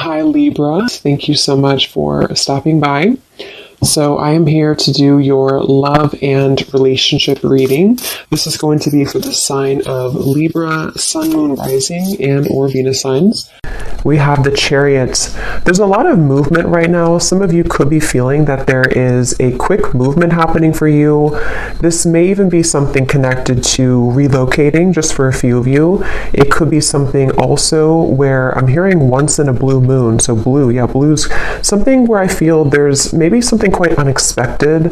Hi Libra, thank you so much for stopping by. So I am here to do your love and relationship reading. This is going to be for the sign of Libra, Sun, Moon, Rising, and or Venus signs. We have the Chariot. There's a lot of movement right now. Some of you could be feeling that there is a quick movement happening for you. This may even be something connected to relocating, just for a few of you. It could be something also where I'm hearing once in a blue moon. So blue's something where I feel there's maybe something quite unexpected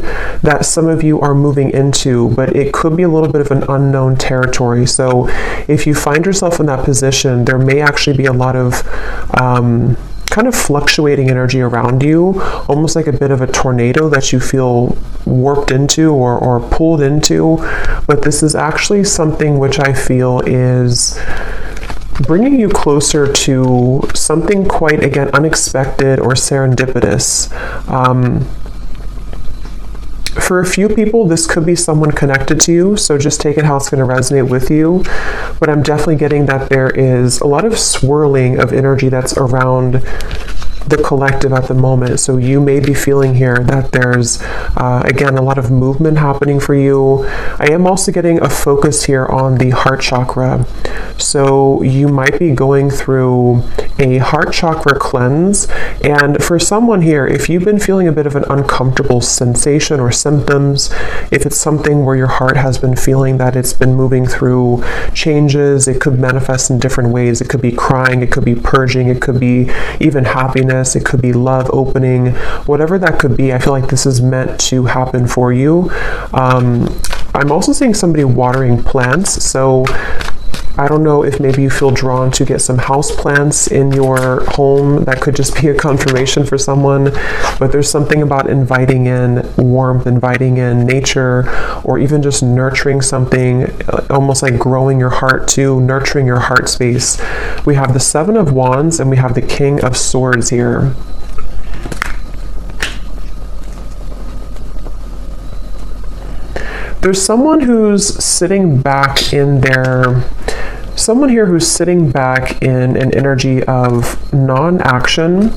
that some of you are moving into, but it could be a little bit of an unknown territory. So if you find yourself in that position, there may actually be a lot of kind of fluctuating energy around you, almost like a bit of a tornado that you feel warped into or pulled into. But this is actually something which I feel is bringing you closer to something quite, again, unexpected or serendipitous. For a few people, this could be someone connected to you, so just take it how it's going to resonate with you. But I'm definitely getting that there is a lot of swirling of energy that's around the collective at the moment. So you may be feeling here that there's, again, a lot of movement happening for you. I am also getting a focus here on the heart chakra. So you might be going through a heart chakra cleanse. And for someone here, if you've been feeling a bit of an uncomfortable sensation or symptoms, if it's something where your heart has been feeling that it's been moving through changes, it could manifest in different ways. It could be crying, it could be purging, it could be even happiness, it could be love opening, whatever that could be. I feel like this is meant to happen for you. I'm also seeing somebody watering plants. So I don't know if maybe you feel drawn to get some house plants in your home. That could just be a confirmation for someone. But there's something about inviting in warmth, inviting in nature, or even just nurturing something, almost like growing your heart too, nurturing your heart space. We have the Seven of Wands and we have the King of Swords here. There's someone who's sitting back in someone here who's sitting back in an energy of non-action.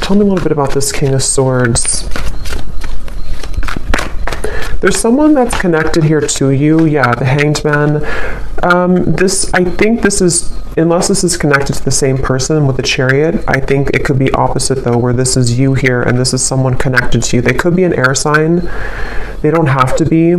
Tell me a little bit about this King of Swords. There's someone that's connected here to you. Yeah, the Hanged Man. I think this is, unless this is connected to the same person with the Chariot, I think it could be opposite though, where this is you here and this is someone connected to you. They could be an air sign. They don't have to be.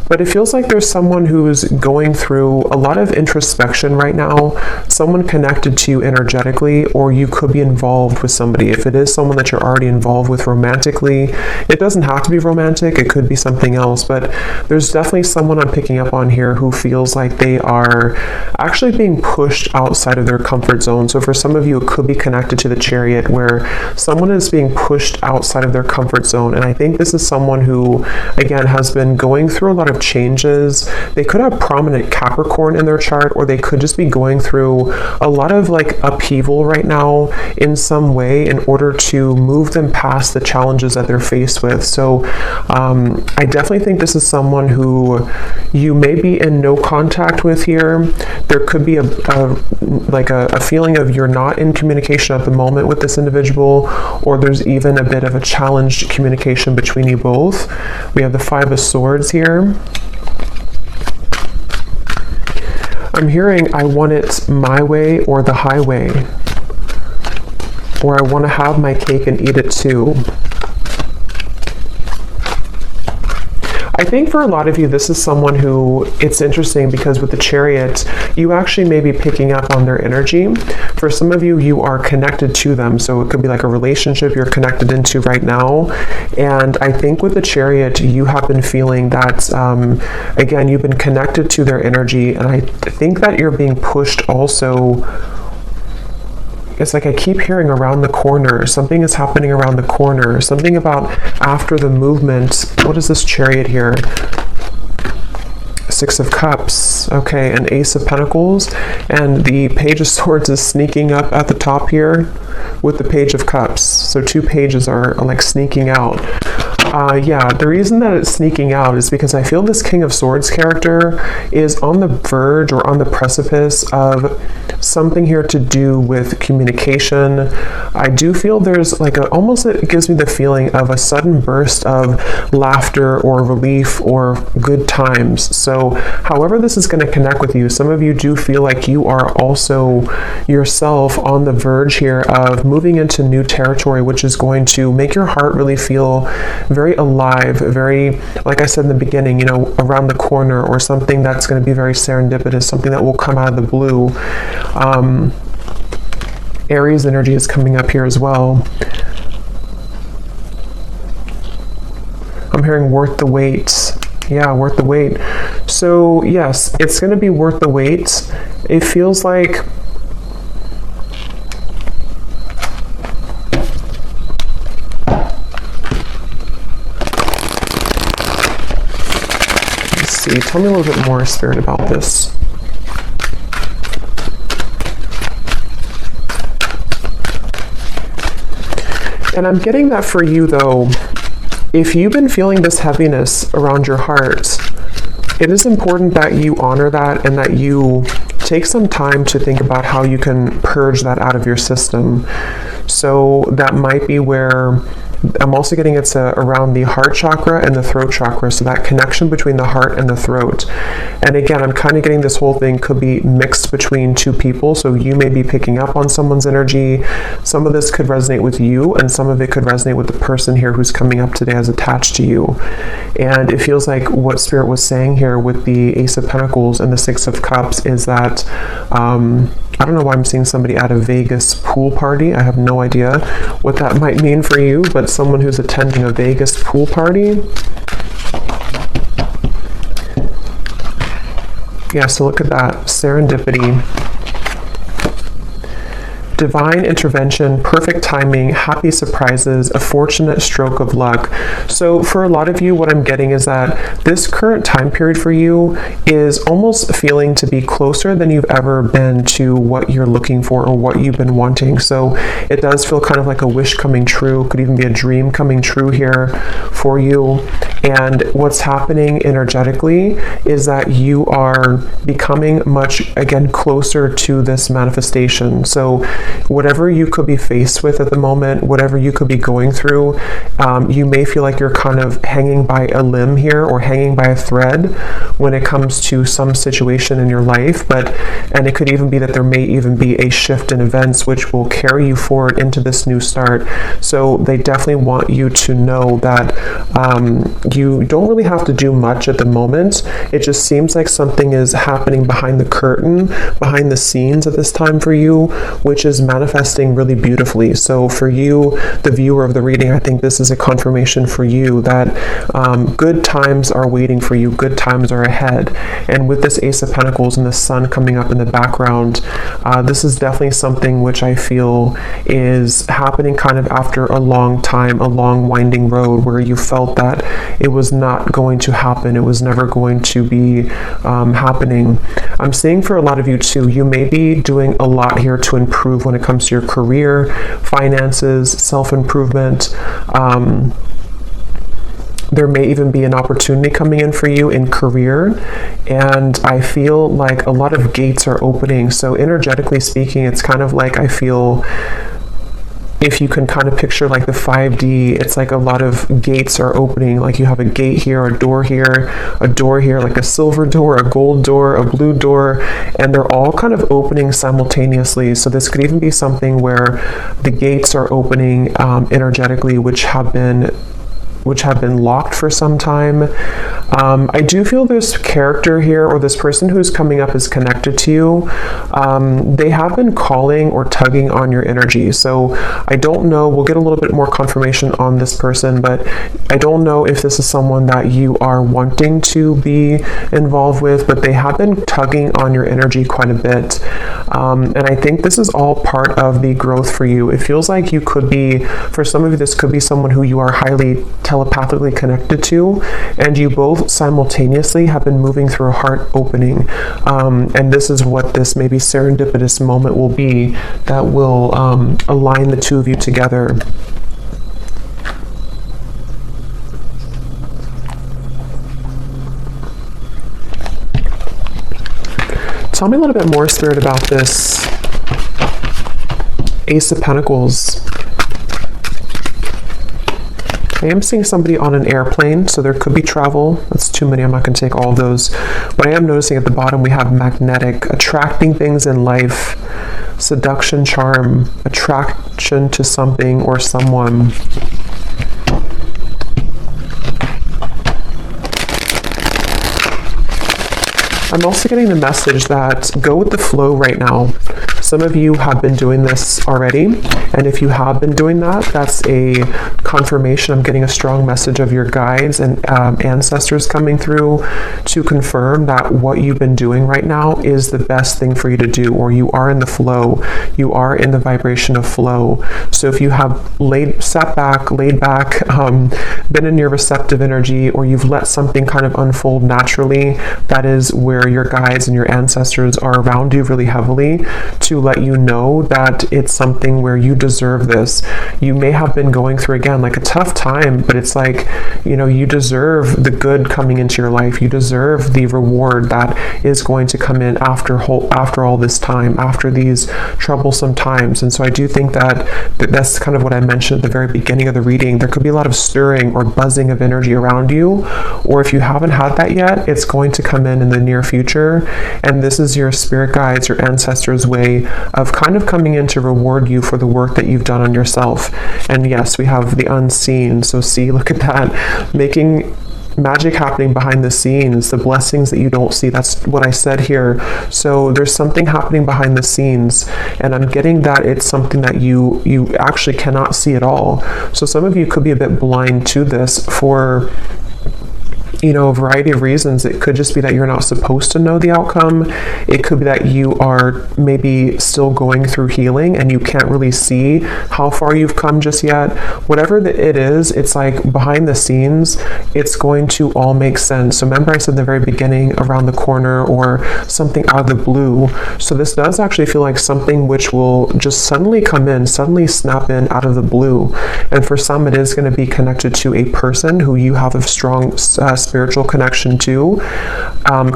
But it feels like there's someone who's going through a lot of introspection right now, someone connected to you energetically, or you could be involved with somebody. If it is someone that you're already involved with romantically, it doesn't have to be romantic, it could be something else, but there's definitely someone I'm picking up on here who feels like they are actually being pushed outside of their comfort zone. So for some of you, it could be connected to the Chariot, where someone is being pushed outside of their comfort zone. And I think this is someone who, again, has been going through a lot of changes. They could have prominent Capricorn in their chart, or they could just be going through a lot of like upheaval right now in some way in order to move them past the challenges that they're faced with. So I definitely think this is someone who you may be in no contact with here. There could be a feeling of you're not in communication at the moment with this individual, or there's even a bit of a challenged communication between you both. We have the Five of Swords here. I'm hearing I want it my way or the highway, or I want to have my cake and eat it too. I think for a lot of you, this is someone who, it's interesting because with the Chariot, you actually may be picking up on their energy. For some of you, you are connected to them. So it could be like a relationship you're connected into right now. And I think with the Chariot, you have been feeling that, again, you've been connected to their energy. And I think that you're being pushed also. It's like I keep hearing around the corner. Something is happening around the corner. Something about after the movement. What is this Chariot here? Six of Cups. Okay, an Ace of Pentacles. And the Page of Swords is sneaking up at the top here with the Page of Cups. So two pages are like sneaking out. Yeah, the reason that it's sneaking out is because I feel this King of Swords character is on the verge or on the precipice of something here to do with communication. I do feel there's like almost, it gives me the feeling of a sudden burst of laughter or relief or good times. So however this is going to connect with you, some of you do feel like you are also yourself on the verge here of moving into new territory, which is going to make your heart really feel very alive, very, like I said in the beginning, you know, around the corner, or something that's going to be very serendipitous, something that will come out of the blue. Aries energy is coming up here as well. I'm hearing worth the wait. Yeah, worth the wait. So yes, it's going to be worth the wait. It feels like tell me a little bit more, Spirit, about this. And I'm getting that for you, though, if you've been feeling this heaviness around your heart, it is important that you honor that and that you take some time to think about how you can purge that out of your system. So that might be where I'm also getting it's around the heart chakra and the throat chakra, so that connection between the heart and the throat. And again, I'm kind of getting this whole thing could be mixed between two people, so you may be picking up on someone's energy. Some of this could resonate with you, and some of it could resonate with the person here who's coming up today as attached to you. And it feels like what Spirit was saying here with the Ace of Pentacles and the Six of Cups is that I don't know why I'm seeing somebody at a Vegas pool party. I have no idea what that might mean for you, but someone who's attending a Vegas pool party. Yeah, so look at that. Serendipity. Divine intervention, perfect timing, happy surprises, a fortunate stroke of luck. So for a lot of you, what I'm getting is that this current time period for you is almost feeling to be closer than you've ever been to what you're looking for or what you've been wanting. So it does feel kind of like a wish coming true, could even be a dream coming true here for you. And what's happening energetically is that you are becoming much, again, closer to this manifestation. So whatever you could be faced with at the moment, whatever you could be going through, you may feel like you're kind of hanging by a limb here or hanging by a thread when it comes to some situation in your life. And it could even be that there may even be a shift in events which will carry you forward into this new start. So they definitely want you to know that you don't really have to do much at the moment. It just seems like something is happening behind the curtain, behind the scenes at this time for you, which is manifesting really beautifully. So for you, the viewer of the reading, I think this is a confirmation for you that good times are waiting for you, good times are ahead. And with this Ace of Pentacles and the sun coming up in the background, this is definitely something which I feel is happening kind of after a long time, a long winding road where you felt that it was not going to happen, it was never going to be happening. I'm seeing for a lot of you too, you may be doing a lot here to improve when it comes to your career, finances, self-improvement. There may even be an opportunity coming in for you in career, and I feel like a lot of gates are opening. So energetically speaking, it's kind of like I feel, if you can kind of picture like the 5D, it's like a lot of gates are opening. Like you have a gate here, a door here, like a silver door, a gold door, a blue door, and they're all kind of opening simultaneously. So this could even be something where the gates are opening energetically, which have been locked for some time. I do feel this character here, or this person who's coming up, is connected to you. They have been calling or tugging on your energy. So I don't know, we'll get a little bit more confirmation on this person, but I don't know if this is someone that you are wanting to be involved with, but they have been tugging on your energy quite a bit. And I think this is all part of the growth for you. It feels like you could be, for some of you, this could be someone who you are highly telepathically connected to, and you both simultaneously have been moving through a heart opening, and this is what this maybe serendipitous moment will be that will align the two of you together. Tell me a little bit more, Spirit, about this Ace of Pentacles. I am seeing somebody on an airplane, so there could be travel. That's too many. I'm not going to take all of those. But I am noticing at the bottom we have magnetic, attracting things in life, seduction, charm, attraction to something or someone. I'm also getting the message that go with the flow right now. Some of you have been doing this already, and if you have been doing that, that's a confirmation. I'm getting a strong message of your guides and ancestors coming through to confirm that what you've been doing right now is the best thing for you to do, or you are in the flow. You are in the vibration of flow. So if you have sat back, laid back, been in your receptive energy, or you've let something kind of unfold naturally, that is where your guides and your ancestors are around you really heavily to let you know that it's something where you deserve this. You may have been going through, again, like a tough time, but it's like, you know, you deserve the good coming into your life. You deserve the reward that is going to come in after all this time, after these troublesome times. And so I do think that's kind of what I mentioned at the very beginning of the reading. There could be a lot of stirring or buzzing of energy around you, or if you haven't had that yet, it's going to come in the near future. And this is your spirit guides, your ancestors' way of kind of coming in to reward you for the work that you've done on yourself. And yes, we have the unseen. So see, look at that, making magic happening behind the scenes, the blessings that you don't see. That's what I said here. So there's something happening behind the scenes, and I'm getting that it's something that you actually cannot see at all. So some of you could be a bit blind to this for, you know, a variety of reasons. It could just be that you're not supposed to know the outcome. It could be that you are maybe still going through healing and you can't really see how far you've come just yet. Whatever it is, it's like behind the scenes, it's going to all make sense. So remember I said in the very beginning, around the corner or something out of the blue. So this does actually feel like something which will just suddenly come in, suddenly snap in out of the blue. And for some, it is going to be connected to a person who you have a strong spiritual connection to,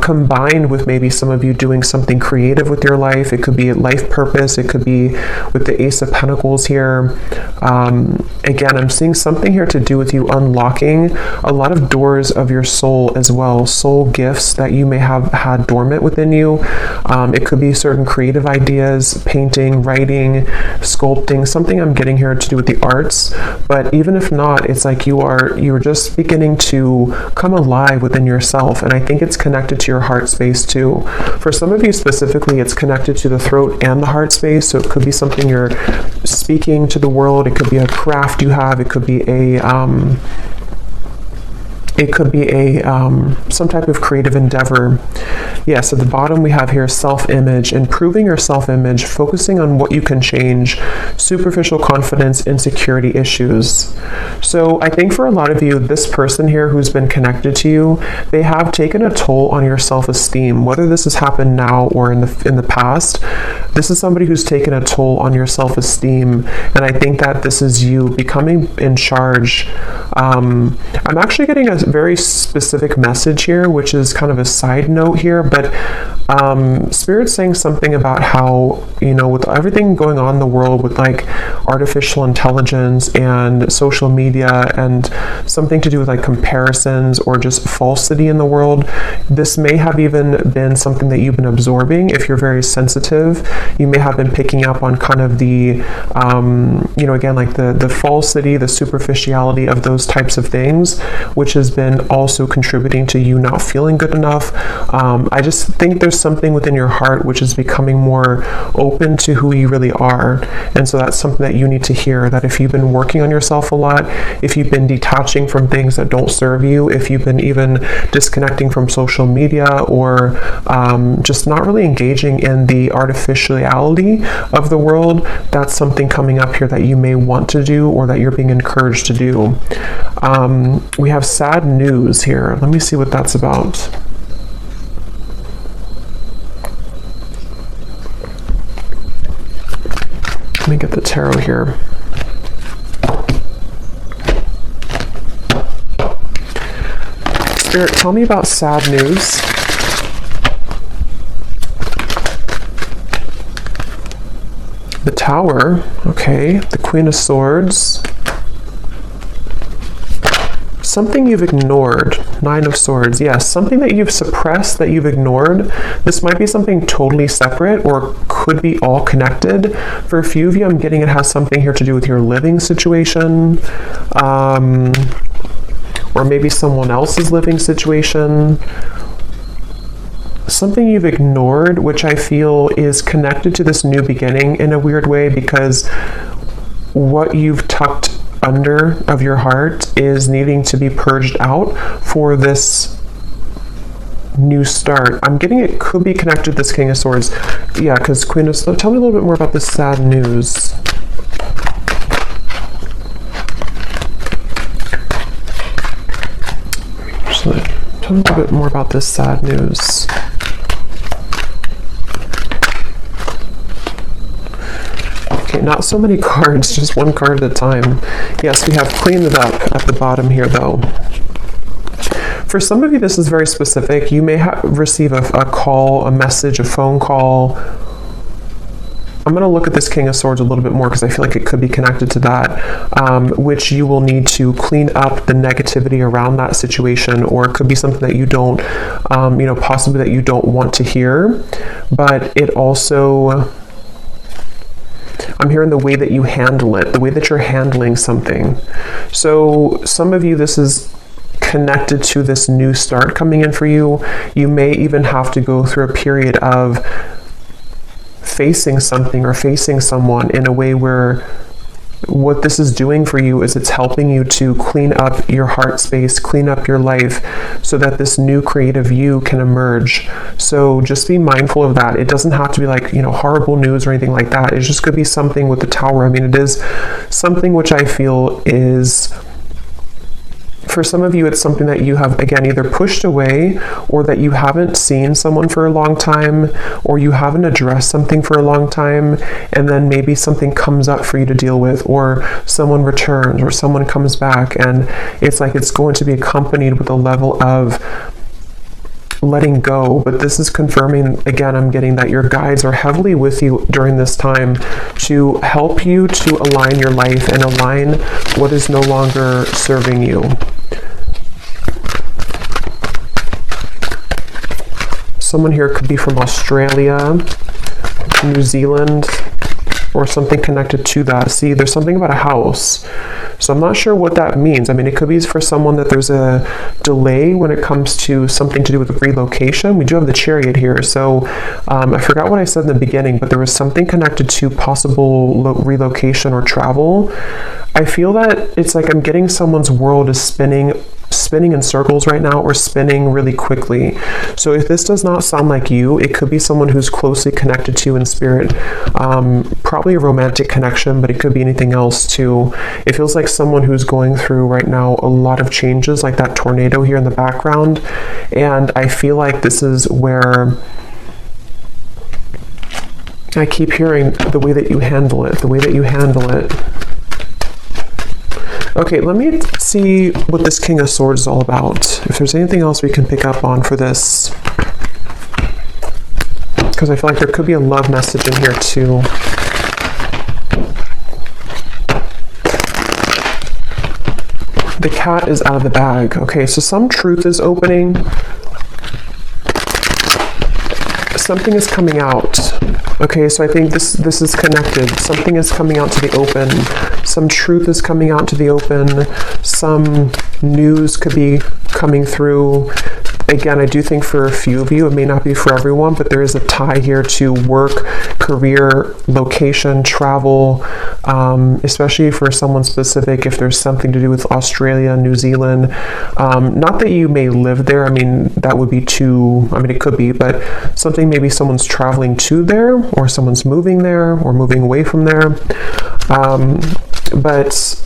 combined with maybe some of you doing something creative with your life. It could be life purpose. It could be with the Ace of Pentacles here. Again, I'm seeing something here to do with you unlocking a lot of doors of your soul as well, soul gifts that you may have had dormant within you. It could be certain creative ideas, painting, writing, sculpting, something I'm getting here to do with the arts. But even if not, it's like you're just beginning to come alive within yourself, and I think it's connected to your heart space too. For some of you specifically, it's connected to the throat and the heart space, so it could be something you're speaking to the world. It could be a craft you have. It could be some type of creative endeavor. Yes, at the bottom we have here self-image, improving your self-image, focusing on what you can change, superficial confidence, insecurity issues. So I think for a lot of you, this person here who's been connected to you, they have taken a toll on your self-esteem. Whether this has happened now or in the past, this is somebody who's taken a toll on your self-esteem. And I think that this is you becoming in charge. I'm actually getting a very specific message here, which is kind of a side note here, but Spirit's saying something about how, you know, with everything going on in the world with like artificial intelligence and social media and something to do with like comparisons or just falsity in the world, this may have even been something that you've been absorbing. If you're very sensitive, you may have been picking up on kind of the, you know, again, like the falsity, the superficiality of those types of things, which has been also contributing to you not feeling good enough. I just think there's something within your heart which is becoming more open to who you really are. And so that's something that you need to hear, that if you've been working on yourself a lot, if you've been detaching from things that don't serve you, if you've been even disconnecting from social media or just not really engaging in the artificiality of the world, that's something coming up here that you may want to do or that you're being encouraged to do. We have sad news here. Let me see what that's about. Let me get the tarot here. Spirit, tell me about sad news. The Tower, okay. The Queen of Swords. Something you've ignored. Nine of Swords, yes. Something that you've suppressed, that you've ignored. This might be something totally separate or could be all connected. For a few of you, I'm getting it has something here to do with your living situation. Or maybe someone else's living situation. Something you've ignored, which I feel is connected to this new beginning in a weird way, because what you've tucked under of your heart is needing to be purged out for this new start. I'm getting it could be connected to this King of Swords. Yeah, because Queen of Swords. Tell me a little bit more about this sad news. So, tell me a little bit more about this sad news. Okay, not so many cards, just one card at a time. Yes, we have Cleaned It Up at the bottom here, though. For some of you, this is very specific. You may receive a call, a message, a phone call. I'm going to look at this King of Swords a little bit more because I feel like it could be connected to that, which you will need to clean up the negativity around that situation, or it could be something that you don't, possibly that you don't want to hear. But it also... I'm hearing the way that you handle it, the way that you're handling something. So some of you, this is connected to this new start coming in for you. You may even have to go through a period of facing something or facing someone in a way where what this is doing for you is it's helping you to clean up your heart space, clean up your life, so that this new creative you can emerge. So just be mindful of that. It doesn't have to be like, horrible news or anything like that. It just could be something with the Tower. I mean, it is something which I feel is... For some of you, it's something that you have, again, either pushed away, or that you haven't seen someone for a long time, or you haven't addressed something for a long time, and then maybe something comes up for you to deal with, or someone returns, or someone comes back, and it's like it's going to be accompanied with a level of letting go. But this is confirming, again, I'm getting that your guides are heavily with you during this time to help you to align your life and align what is no longer serving you. Someone here could be from Australia, New Zealand, or something connected to that. See, there's something about a house. So I'm not sure what that means. I mean, it could be for someone that there's a delay when it comes to something to do with relocation. We do have the Chariot here. So I forgot what I said in the beginning, but there was something connected to possible relocation or travel. I feel that it's like I'm getting someone's world is spinning in circles right now, or spinning really quickly. So if this does not sound like you, it could be someone who's closely connected to you in spirit. Probably a romantic connection, but it could be anything else too. It feels like someone who's going through right now a lot of changes, like that tornado here in the background. And I feel like this is where I keep hearing the way that you handle it, the way that you handle it. Okay, let me see what this King of Swords is all about. If there's anything else we can pick up on for this. Because I feel like there could be a love message in here too. The cat is out of the bag. Okay, so some truth is opening. Something is coming out. Okay, so I think this is connected. Something is coming out to the open. Some truth is coming out to the open. Some news could be coming through. Again, I do think for a few of you, it may not be for everyone, but there is a tie here to work, career, location, travel, especially for someone specific, if there's something to do with Australia, New Zealand. Not that you may live there. I mean, that would be it could be, but something, maybe someone's traveling to there, or someone's moving there, or moving away from there. But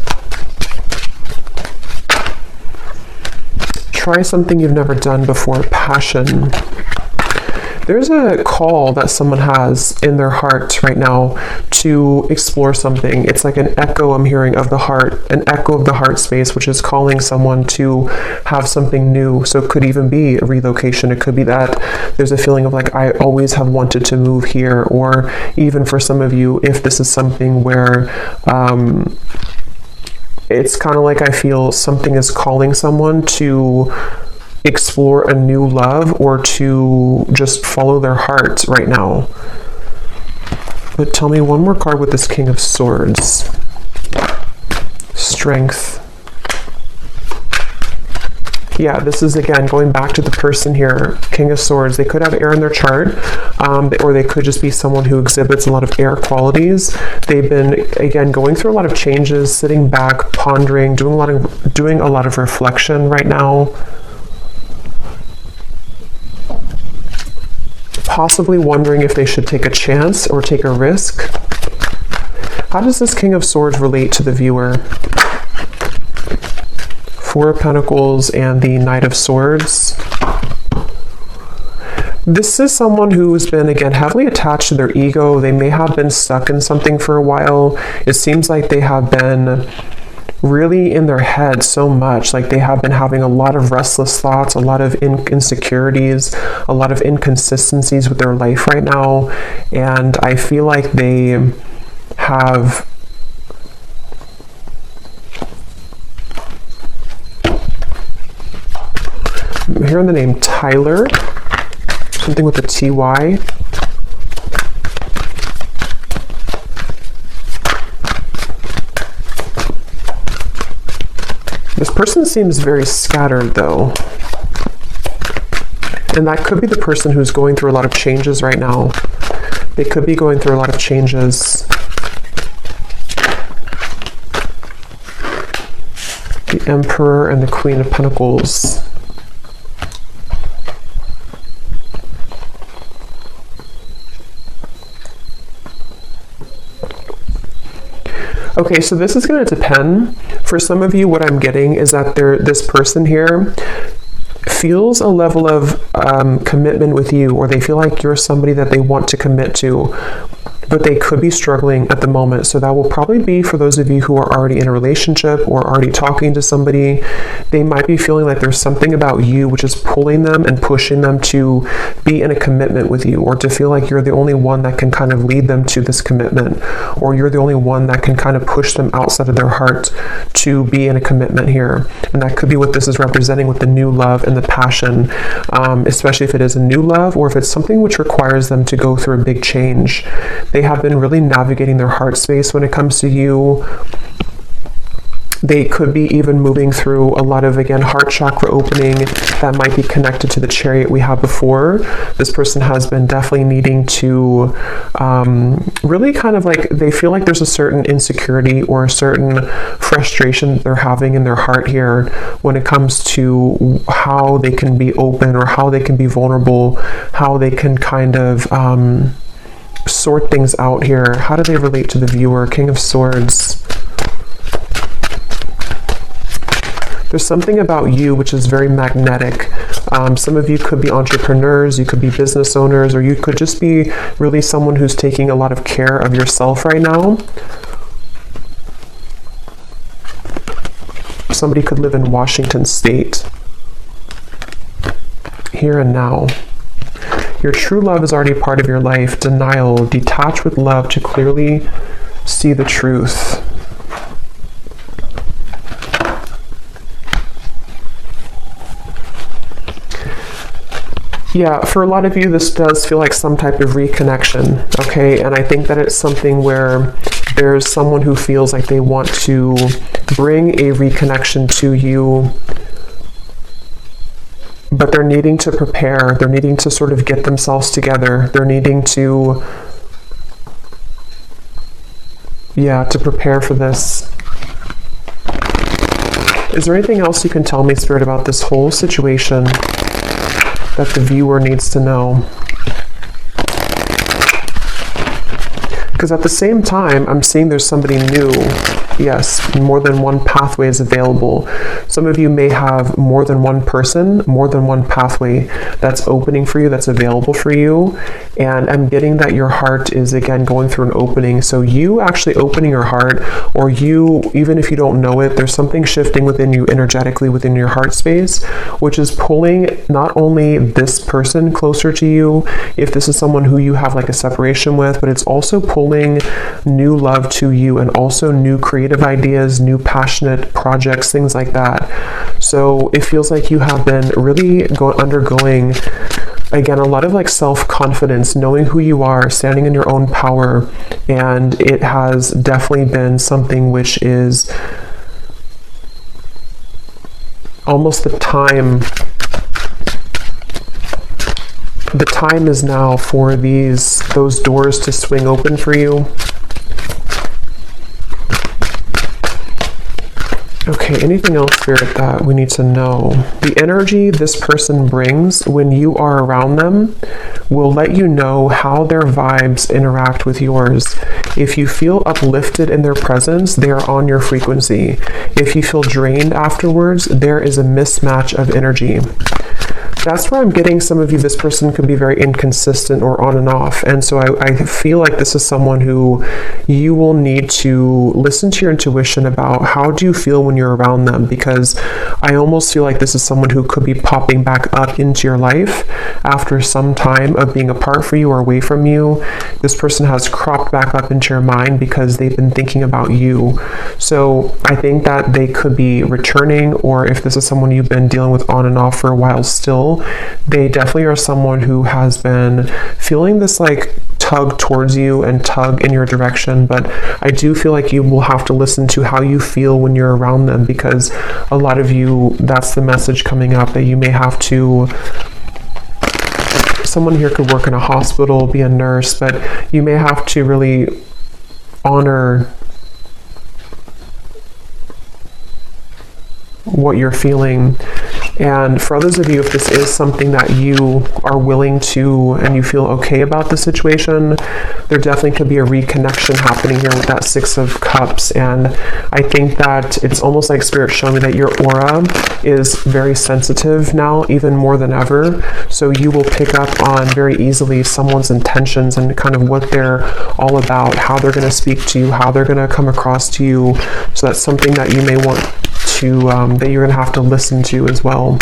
try something you've never done before. Passion. There's a call that someone has in their heart right now to explore something. It's like an echo I'm hearing of the heart, an echo of the heart space, which is calling someone to have something new. So it could even be a relocation. It could be that there's a feeling of like, I always have wanted to move here. Or even for some of you, if this is something where it's kind of like I feel something is calling someone to explore a new love or to just follow their heart right now. But tell me one more card with this King of Swords. Strength. Yeah, this is again going back to the person here, King of Swords. They could have air in their chart, or they could just be someone who exhibits a lot of air qualities. They've been, again, going through a lot of changes, sitting back, pondering, doing a lot of reflection right now. Possibly wondering if they should take a chance or take a risk. How does this King of Swords relate to the viewer? Four of Pentacles and the Knight of Swords. This is someone who's been, again, heavily attached to their ego. They may have been stuck in something for a while. It seems like they have been really in their head so much, like they have been having a lot of restless thoughts, a lot of insecurities, a lot of inconsistencies with their life right now, and I feel like they have I'm hearing the name Tyler, something with a TY. This person seems very scattered though. And that could be the person who's going through a lot of changes right now. They could be going through a lot of changes. The Emperor and the Queen of Pentacles. Okay, so this is going to depend. For some of you, what I'm getting is that this person here feels a level of commitment with you, or they feel like you're somebody that they want to commit to, but they could be struggling at the moment. So that will probably be for those of you who are already in a relationship or already talking to somebody. They might be feeling like there's something about you which is pulling them and pushing them to be in a commitment with you, or to feel like you're the only one that can kind of lead them to this commitment, or you're the only one that can kind of push them outside of their heart to be in a commitment here. And that could be what this is representing with the new love and the passion, especially if it is a new love, or if it's something which requires them to go through a big change. They have been really navigating their heart space when it comes to you. They could be even moving through a lot of, again, heart chakra opening that might be connected to the Chariot we had before. This person has been definitely needing to really kind of like, they feel like there's a certain insecurity or a certain frustration they're having in their heart here when it comes to how they can be open or how they can be vulnerable, how they can kind of sort things out here. How do they relate to the viewer? King of Swords. There's something about you which is very magnetic. Some of you could be entrepreneurs, you could be business owners, or you could just be really someone who's taking a lot of care of yourself right now. Somebody could live in Washington State. Here and now. Your true love is already part of your life. Denial. Detach with love to clearly see the truth. Yeah, for a lot of you, this does feel like some type of reconnection, okay? And I think that it's something where there's someone who feels like they want to bring a reconnection to you, but they're needing to prepare. They're needing to sort of get themselves together. They're needing to, to prepare for this. Is there anything else you can tell me, Spirit, about this whole situation that the viewer needs to know? Because at the same time, I'm seeing there's somebody new Yes, more than one pathway is available. Some of you may have more than one person, more than one pathway that's opening for you, that's available for you. And I'm getting that your heart is, again, going through an opening. So you actually opening your heart, or you, even if you don't know it, there's something shifting within you energetically within your heart space, which is pulling not only this person closer to you, if this is someone who you have like a separation with, but it's also pulling new love to you, and also new creative ideas, new passionate projects, things like that. So it feels like you have been really undergoing, again, a lot of like self-confidence, knowing who you are, standing in your own power. And it has definitely been something which is almost the time. The time is now for those doors to swing open for you. Okay, anything else, Spirit, that we need to know? The energy this person brings when you are around them will let you know how their vibes interact with yours. If you feel uplifted in their presence, they are on your frequency. If you feel drained afterwards, there is a mismatch of energy. That's where I'm getting some of you, this person could be very inconsistent or on and off. And so I feel like this is someone who you will need to listen to your intuition about how do you feel when you're around them, because I almost feel like this is someone who could be popping back up into your life after some time of being apart from you or away from you. This person has cropped back up into your mind because they've been thinking about you. So I think that they could be returning, or if this is someone you've been dealing with on and off for a while still, they definitely are someone who has been feeling this like tug towards you and tug in your direction. But I do feel like you will have to listen to how you feel when you're around them, because a lot of you, that's the message coming up, that you may have to, someone here could work in a hospital, be a nurse, but you may have to really honor what you're feeling. And for others of you, if this is something that you are willing to and you feel okay about the situation, there definitely could be a reconnection happening here with that Six of Cups. And I think that it's almost like Spirit showing me that your aura is very sensitive now, even more than ever. So you will pick up on very easily someone's intentions and kind of what they're all about, how they're going to speak to you, how they're going to come across to you. So that's something that you may want to, that you're going to have to listen to as well.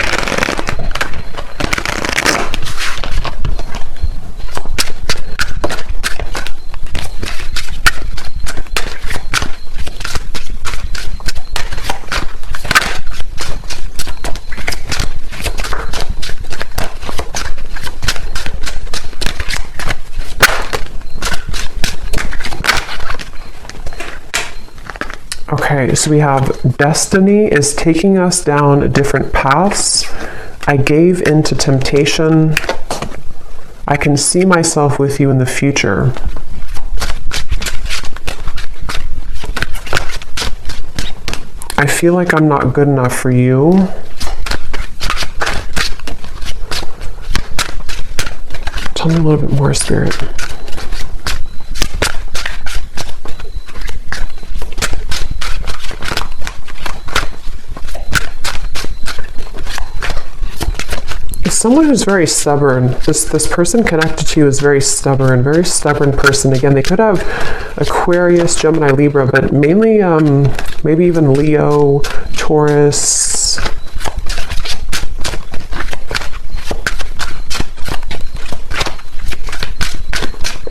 Okay, so we have destiny is taking us down different paths. I gave into temptation. I can see myself with you in the future. I feel like I'm not good enough for you. Tell me a little bit more, Spirit. Someone who's very stubborn. This person connected to you is very stubborn person. Again, they could have Aquarius, Gemini, Libra, but mainly maybe even Leo, Taurus.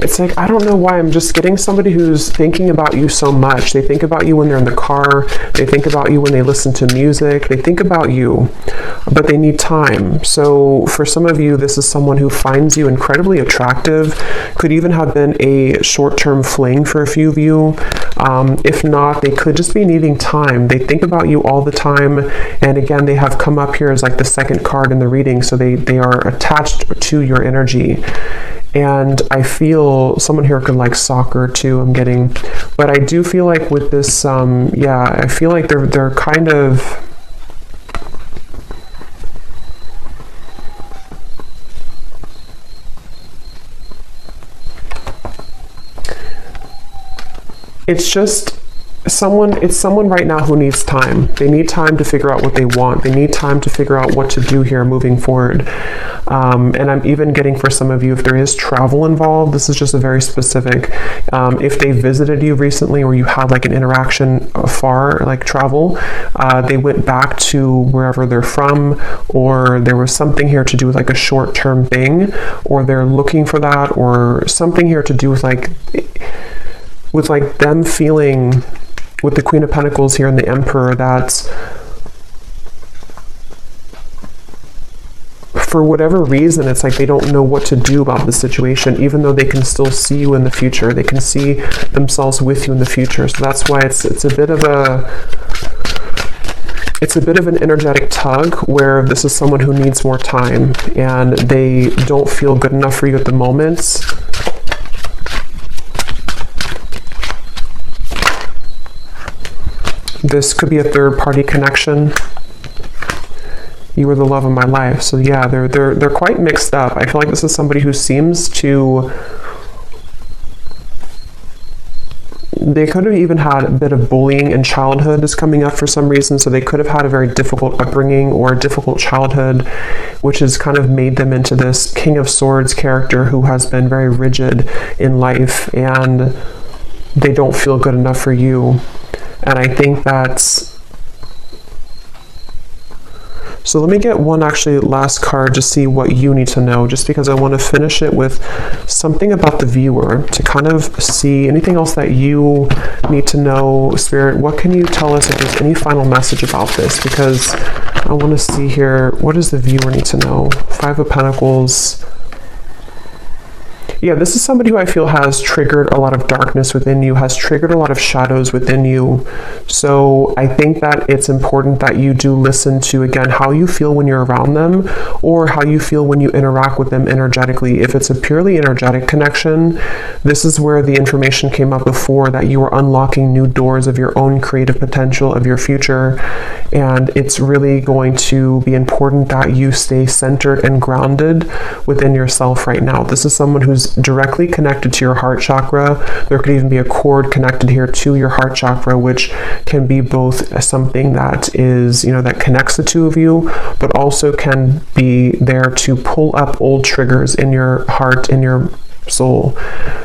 It's like, I don't know why, I'm just getting somebody who's thinking about you so much. They think about you when they're in the car. They think about you when they listen to music. They think about you, but they need time. So for some of you, this is someone who finds you incredibly attractive. Could even have been a short-term fling for a few of you. If not, they could just be needing time. They think about you all the time. And again, they have come up here as like the second card in the reading. So they are attached to your energy. And I feel someone here could like soccer too, I'm getting. But I do feel like with this, I feel like they're kind of, it's just it's someone right now who needs time. They need time to figure out what they want. They need time to figure out what to do here moving forward. And I'm even getting, for some of you, if there is travel involved, this is just a very specific, if they visited you recently or you had like an interaction far, like travel, they went back to wherever they're from, or there was something here to do with like a short-term thing, or they're looking for that, or something here to do with like them feeling, with the Queen of Pentacles here and the Emperor, that's for whatever reason, it's like they don't know what to do about the situation, even though they can still see you in the future. They can see themselves with you in the future. So that's why it's a bit of an energetic tug, where this is someone who needs more time and they don't feel good enough for you at the moment. This could be a third-party connection. You were the love of my life. So yeah, they're quite mixed up. I feel like this is somebody who seems to, they could have even had a bit of bullying in childhood is coming up for some reason. So they could have had a very difficult upbringing or a difficult childhood, which has kind of made them into this King of Swords character who has been very rigid in life, and they don't feel good enough for you. And I think that's, so let me get one actually last card to see what you need to know, just because I want to finish it with something about the viewer to kind of see anything else that you need to know. Spirit, what can you tell us if there's any final message about this? Because I want to see here, what does the viewer need to know? Five of Pentacles. Yeah, this is somebody who I feel has triggered a lot of darkness within you, has triggered a lot of shadows within you. So I think that it's important that you do listen to, again, how you feel when you're around them, or how you feel when you interact with them energetically. If it's a purely energetic connection, this is where the information came up before, that you are unlocking new doors of your own creative potential, of your future. And it's really going to be important that you stay centered and grounded within yourself right now. This is someone who's directly connected to your heart chakra. There could even be a cord connected here to your heart chakra, which can be both something that is, that connects the two of you, but also can be there to pull up old triggers in your heart, in your soul.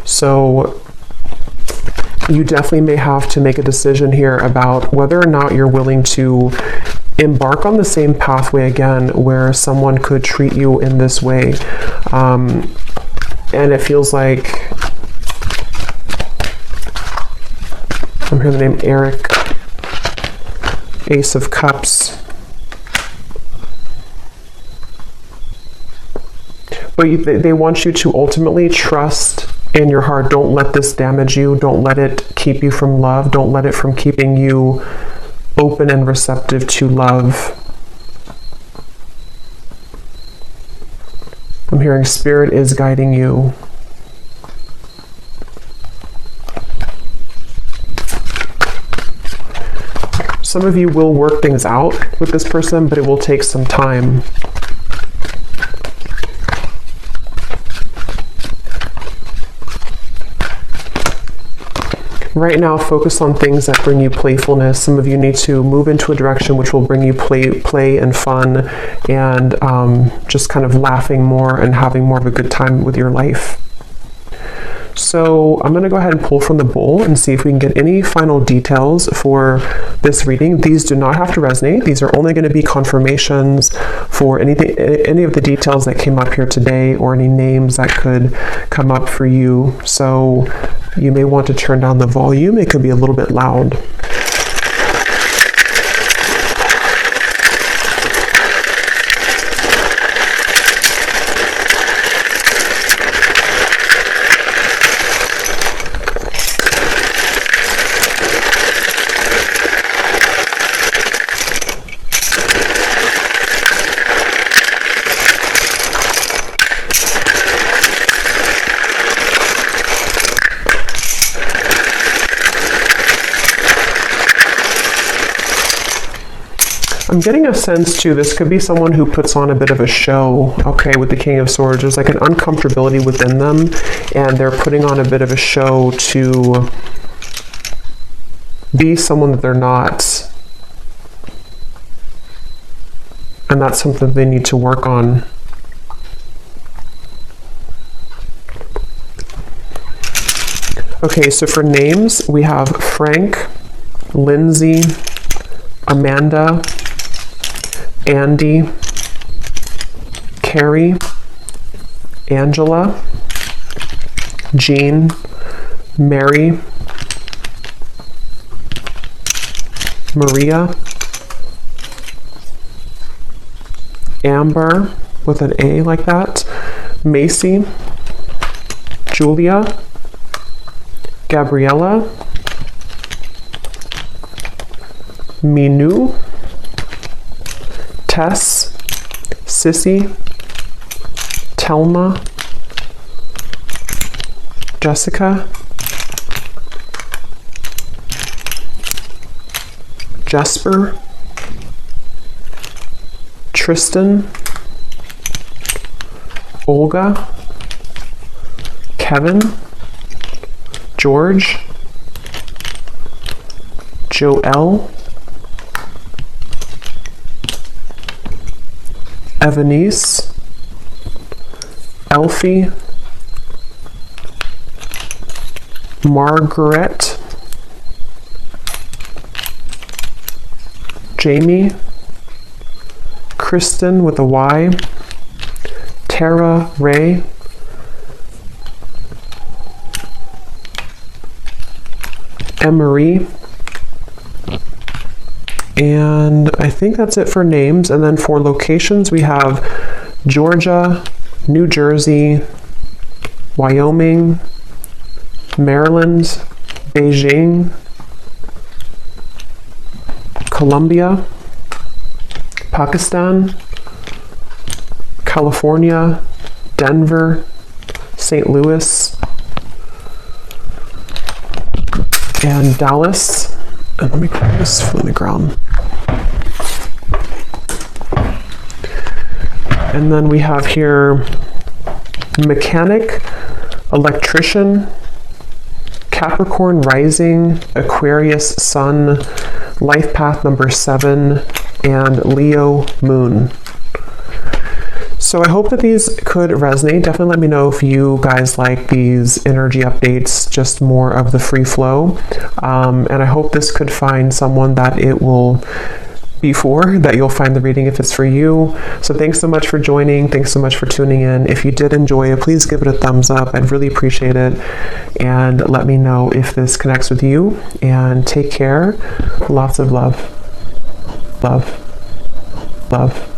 So you definitely may have to make a decision here about whether or not you're willing to embark on the same pathway again, where someone could treat you in this way. And it feels like, I'm hearing the name Eric, Ace of Cups. But they want you to ultimately trust in your heart. Don't let this damage you. Don't let it keep you from love. Don't let it from keeping you open and receptive to love. I'm hearing Spirit is guiding you. Some of you will work things out with this person, but it will take some time. Right now, focus on things that bring you playfulness. Some of you need to move into a direction which will bring you play and fun, and just kind of laughing more and having more of a good time with your life. So I'm going to go ahead and pull from the bowl and see if we can get any final details for this reading. These do not have to resonate. These are only going to be confirmations for any of the details that came up here today, or any names that could come up for you. So you may want to turn down the volume. It could be a little bit loud. I'm getting a sense too, this could be someone who puts on a bit of a show, okay, with the King of Swords. There's like an uncomfortability within them, and they're putting on a bit of a show to be someone that they're not. And that's something they need to work on. Okay, so for names, we have Frank, Lindsay, Amanda, Andy, Carrie, Angela, Jean, Mary, Maria, Amber with an A like that, Macy, Julia, Gabriella, Minu, Tess, Sissy, Telma, Jessica, Jesper, Tristan, Olga, Kevin, George, Joelle, Evanice, Elfie, Margaret, Jamie, Kristen with a Y, Tara Ray, Emery, and I think that's it for names. And then for locations, we have Georgia, New Jersey, Wyoming, Maryland, Beijing, Colombia, Pakistan, California, Denver, St. Louis, and Dallas. And let me put this on the ground. And then we have here mechanic, electrician, Capricorn rising, Aquarius sun, life path number 7, and Leo moon. So I hope that these could resonate. Definitely let me know if you guys like these energy updates, just more of the free flow. And I hope this could find someone that it will be for, that you'll find the reading if it's for you. So thanks so much for joining. Thanks so much for tuning in. If you did enjoy it, please give it a thumbs up. I'd really appreciate it. And let me know if this connects with you. And take care. Lots of love. Love. Love.